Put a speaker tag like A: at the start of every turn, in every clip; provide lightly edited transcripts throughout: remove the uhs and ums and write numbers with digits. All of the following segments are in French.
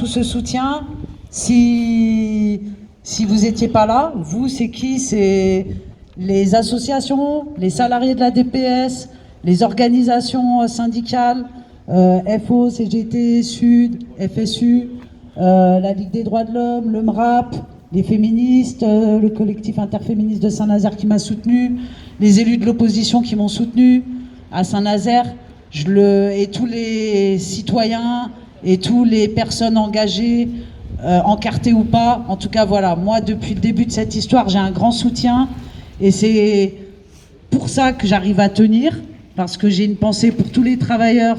A: tout ce soutien. Si vous n'étiez pas là, vous, c'est qui? C'est les associations, les salariés de la DPS, les organisations syndicales, FO, CGT, Sud, FSU, la Ligue des droits de l'homme, le MRAP, les féministes, le collectif interféministe de Saint-Nazaire qui m'a soutenu, les élus de l'opposition qui m'ont soutenu à Saint-Nazaire, et tous les citoyens et toutes les personnes engagées, encartées ou pas. En tout cas, voilà, moi, depuis le début de cette histoire, j'ai un grand soutien et c'est pour ça que j'arrive à tenir, parce que j'ai une pensée pour tous les travailleurs,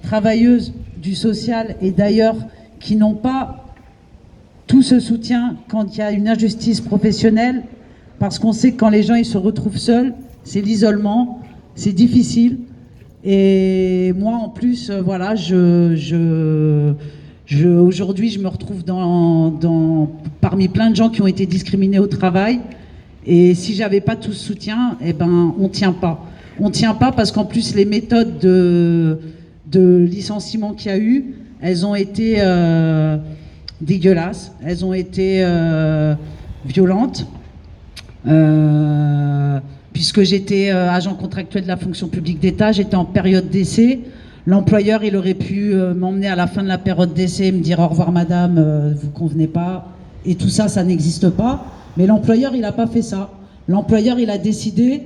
A: travailleuses du social et d'ailleurs qui n'ont pas tout ce soutien quand il y a une injustice professionnelle, parce qu'on sait que quand les gens ils se retrouvent seuls, c'est l'isolement, c'est difficile. Et moi, en plus, voilà, aujourd'hui, je me retrouve parmi plein de gens qui ont été discriminés au travail. Et si j'avais pas tout ce soutien, eh ben, on tient pas. On tient pas parce qu'en plus, les méthodes de licenciement qu'il y a eu, elles ont été dégueulasses, elles ont été violentes. Puisque j'étais agent contractuel de la fonction publique d'État, j'étais en période d'essai. L'employeur, il aurait pu m'emmener à la fin de la période d'essai et me dire « Au revoir madame, vous convenez pas ». Et tout ça, ça n'existe pas. Mais l'employeur, il n'a pas fait ça. L'employeur, il a décidé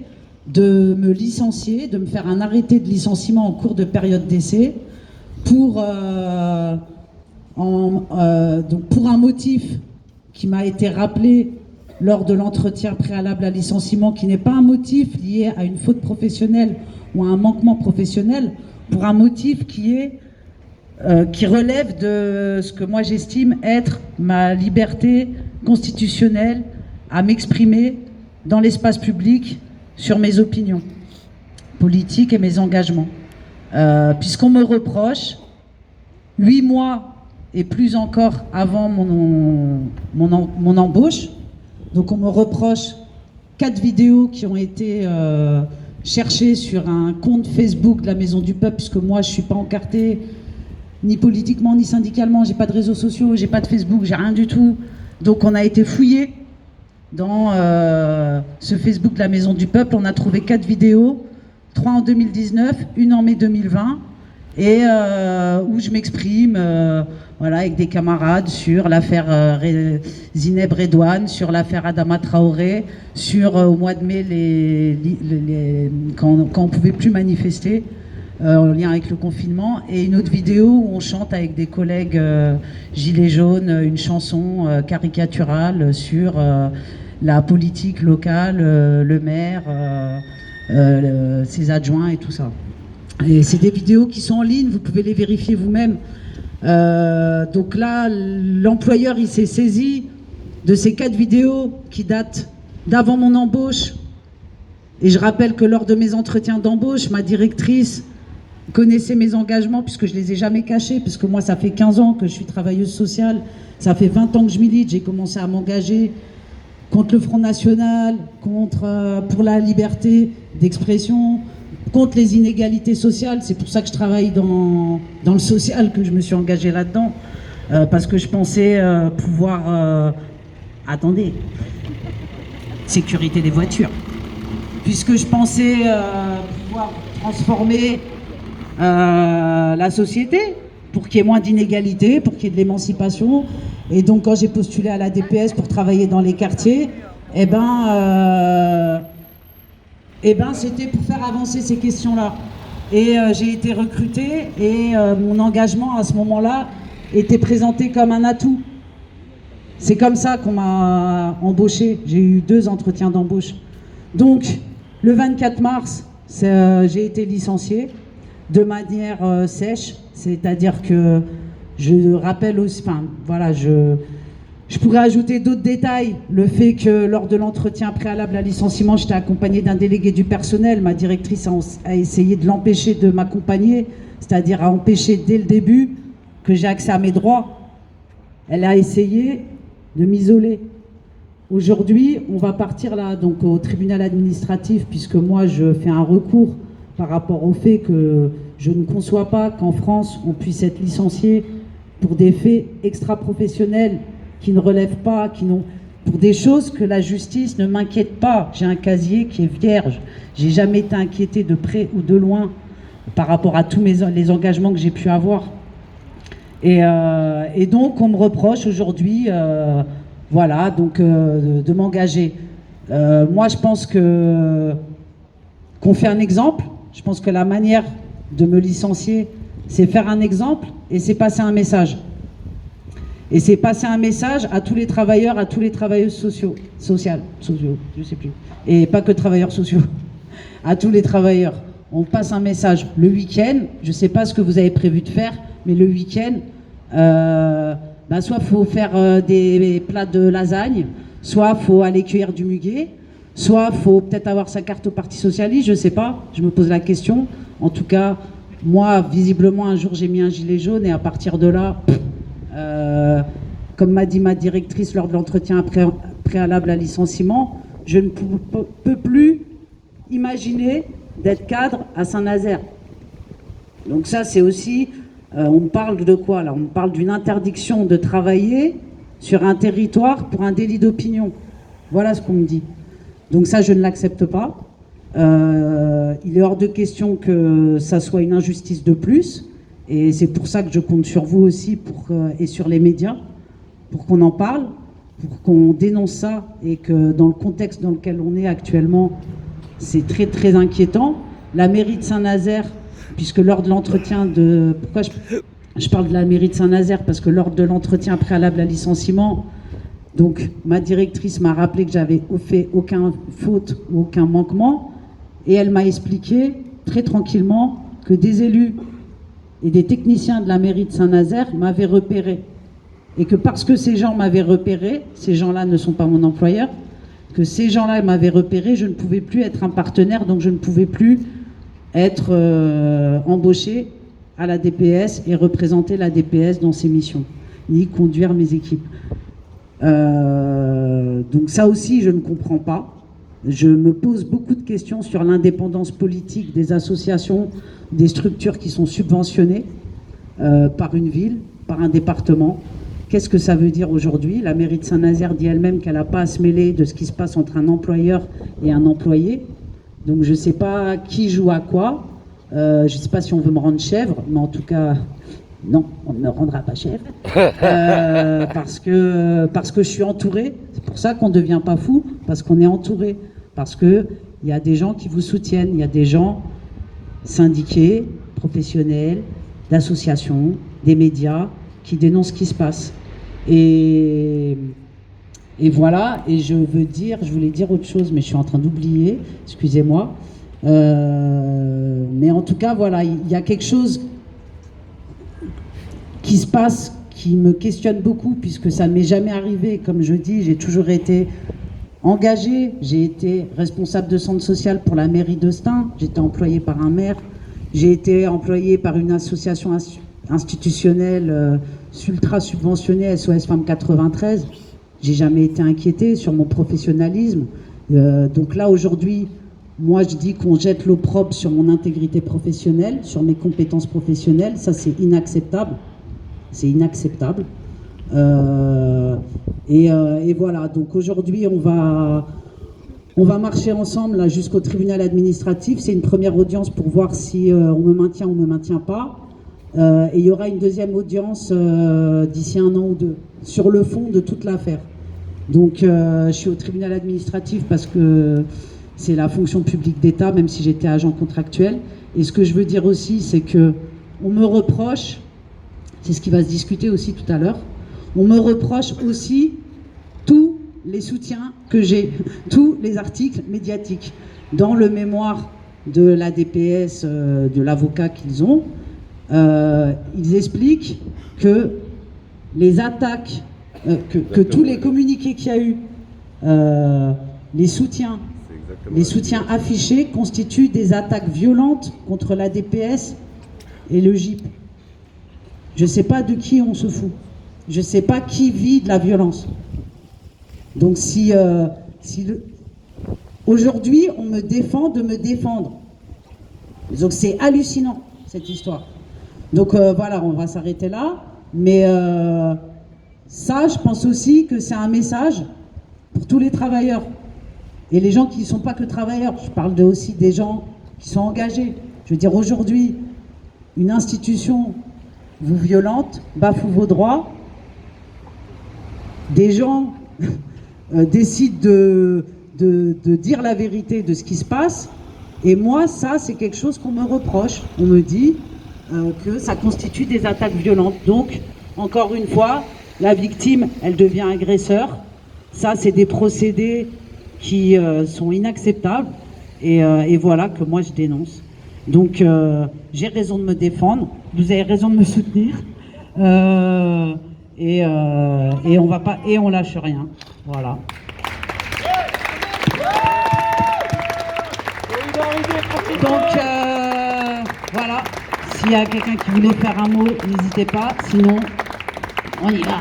A: de me licencier, de me faire un arrêté de licenciement en cours de période d'essai pour un motif qui m'a été rappelé lors de l'entretien préalable à licenciement, qui n'est pas un motif lié à une faute professionnelle ou à un manquement professionnel, pour un motif qui relève de ce que moi j'estime être ma liberté constitutionnelle à m'exprimer dans l'espace public sur mes opinions politiques et mes engagements. Puisqu'on me reproche, 8 mois et plus encore avant mon embauche, donc on me reproche 4 vidéos qui ont été cherchées sur un compte Facebook de la Maison du Peuple, puisque moi je ne suis pas encartée ni politiquement ni syndicalement, j'ai pas de réseaux sociaux, j'ai pas de Facebook, j'ai rien du tout. Donc on a été fouillé dans ce Facebook de la Maison du Peuple, on a trouvé 4 vidéos, 3 en 2019, une en mai 2020, et où je m'exprime voilà, avec des camarades sur l'affaire Zineb Redouane, sur l'affaire Adama Traoré, sur au mois de mai, quand on ne pouvait plus manifester en lien avec le confinement, et une autre vidéo où on chante avec des collègues gilets jaunes une chanson caricaturale sur la politique locale, le maire, ses adjoints et tout ça. Et c'est des vidéos qui sont en ligne, vous pouvez les vérifier vous-même. Donc là, l'employeur, il s'est saisi de ces 4 vidéos qui datent d'avant mon embauche. Et je rappelle que lors de mes entretiens d'embauche, ma directrice connaissait mes engagements, puisque je ne les ai jamais cachés, puisque moi, ça fait 15 ans que je suis travailleuse sociale, ça fait 20 ans que je milite, j'ai commencé à m'engager contre le Front National, pour la liberté d'expression, contre les inégalités sociales. C'est pour ça que je travaille dans le social, que je me suis engagée là-dedans, parce que je pensais pouvoir... attendez, sécurité des voitures. Puisque je pensais pouvoir transformer la société pour qu'il y ait moins d'inégalités, pour qu'il y ait de l'émancipation. Et donc quand j'ai postulé à la DPS pour travailler dans les quartiers, c'était pour faire avancer ces questions-là. Et j'ai été recrutée et mon engagement à ce moment-là était présenté comme un atout. C'est comme ça qu'on m'a embauchée. J'ai eu 2 entretiens d'embauche. Donc, le 24 mars, j'ai été licenciée de manière sèche. C'est-à-dire que je rappelle aussi... Enfin, voilà, je pourrais ajouter d'autres détails. Le fait que lors de l'entretien préalable à licenciement, j'étais accompagnée d'un délégué du personnel. Ma directrice a essayé de l'empêcher de m'accompagner, c'est-à-dire a empêché dès le début que j'ai accès à mes droits. Elle a essayé de m'isoler. Aujourd'hui, on va partir là, donc au tribunal administratif, puisque moi je fais un recours par rapport au fait que je ne conçois pas qu'en France on puisse être licencié pour des faits extra-professionnels qui ne relèvent pas, pour des choses que la justice ne m'inquiète pas. J'ai un casier qui est vierge. J'ai jamais été inquiété de près ou de loin par rapport à tous les engagements que j'ai pu avoir. Et donc, on me reproche aujourd'hui, voilà, donc de m'engager. Moi, je pense qu'on fait un exemple. Je pense que la manière de me licencier, c'est faire un exemple et c'est passer un message. Et c'est passer un message à tous les travailleurs, à tous les travailleuses sociaux, je sais plus. Et pas que travailleurs sociaux, à tous les travailleurs. On passe un message. Le week-end, je ne sais pas ce que vous avez prévu de faire, mais le week-end, soit il faut faire des plats de lasagne, soit il faut aller cueillir du muguet, soit il faut peut-être avoir sa carte au Parti Socialiste, je ne sais pas, je me pose la question. En tout cas, moi, visiblement, un jour, j'ai mis un gilet jaune et à partir de là, comme m'a dit ma directrice lors de l'entretien préalable à licenciement, je ne peux plus imaginer d'être cadre à Saint-Nazaire. Donc ça, c'est aussi, on parle de quoi là? On parle d'une interdiction de travailler sur un territoire pour un délit d'opinion. Voilà ce qu'on me dit. Donc ça, je ne l'accepte pas. Il est hors de question que ça soit une injustice de plus. Et c'est pour ça que je compte sur vous aussi et sur les médias, pour qu'on en parle, pour qu'on dénonce ça, et que dans le contexte dans lequel on est actuellement, c'est très très inquiétant. La mairie de Saint-Nazaire, puisque lors de l'entretien de... Pourquoi je parle de la mairie de Saint-Nazaire? Parce que lors de l'entretien préalable à licenciement, donc ma directrice m'a rappelé que j'avais fait aucune faute ou aucun manquement, et elle m'a expliqué très tranquillement que des élus et des techniciens de la mairie de Saint-Nazaire m'avaient repéré. Et que parce que ces gens m'avaient repéré, ces gens-là ne sont pas mon employeur, que ces gens-là m'avaient repéré, je ne pouvais plus être un partenaire, donc je ne pouvais plus être embauché à la DPS et représenter la DPS dans ses missions, ni conduire mes équipes. Donc ça aussi, je ne comprends pas. Je me pose beaucoup de questions sur l'indépendance politique des associations, des structures qui sont subventionnées par une ville, par un département. Qu'est-ce que ça veut dire aujourd'hui? La mairie de Saint-Nazaire dit elle-même qu'elle n'a pas à se mêler de ce qui se passe entre un employeur et un employé. Donc je ne sais pas qui joue à quoi. Je ne sais pas si on veut me rendre chèvre, mais en tout cas, non, on ne me rendra pas chèvre. Parce que je suis entouré. C'est pour ça qu'on ne devient pas fou, parce qu'on est entouré. Parce qu'il y a des gens qui vous soutiennent, il y a des gens syndiqués, professionnels, d'associations, des médias, qui dénoncent ce qui se passe. Et voilà, et je voulais dire autre chose, mais je suis en train d'oublier, excusez-moi. Mais en tout cas, voilà, il y a quelque chose qui se passe, qui me questionne beaucoup, puisque ça ne m'est jamais arrivé. Comme je dis, j'ai toujours été engagée, j'ai été responsable de centre social pour la mairie de Stein, j'étais employée par un maire, j'ai été employée par une association institutionnelle ultra subventionnée, SOS Femmes 93. J'ai jamais été inquiétée sur mon professionnalisme. Donc là, aujourd'hui, moi, je dis qu'on jette l'opprobre sur mon intégrité professionnelle, sur mes compétences professionnelles. Ça, c'est inacceptable. C'est inacceptable. Et voilà. Donc aujourd'hui, on va marcher ensemble là, jusqu'au tribunal administratif. C'est une première audience pour voir si on me maintient ou on ne me maintient pas. Et il y aura une deuxième audience d'ici 1 an ou 2 sur le fond de toute l'affaire. Donc je suis au tribunal administratif parce que c'est la fonction publique d'État, même si j'étais agent contractuel. Et ce que je veux dire aussi, c'est que on me reproche, c'est ce qui va se discuter aussi tout à l'heure, on me reproche aussi tous les soutiens que j'ai, tous les articles médiatiques. Dans le mémoire de la DPS, de l'avocat qu'ils ont, ils expliquent que les attaques, que tous les communiqués qu'il y a eu, les soutiens affichés constituent des attaques violentes contre la DPS et le GIP. Je ne sais pas de qui on se fout. Je ne sais pas qui vit de la violence. Donc aujourd'hui, on me défend de me défendre. Donc c'est hallucinant, cette histoire. Donc voilà, on va s'arrêter là. Mais ça, je pense aussi que c'est un message pour tous les travailleurs. Et les gens qui ne sont pas que travailleurs, je parle aussi des gens qui sont engagés. Je veux dire, aujourd'hui, une institution vous violente, bafoue vos droits, des gens décident de dire la vérité de ce qui se passe, et moi, ça, c'est quelque chose qu'on me reproche. On me dit que ça constitue des attaques violentes. Donc, encore une fois, la victime, elle devient agresseur. Ça, c'est des procédés qui sont inacceptables, et voilà que moi, je dénonce. Donc, j'ai raison de me défendre, vous avez raison de me soutenir, et on va pas, et on lâche rien. Voilà. Donc, voilà. S'il y a quelqu'un qui voulait faire un mot, n'hésitez pas. Sinon, on y va.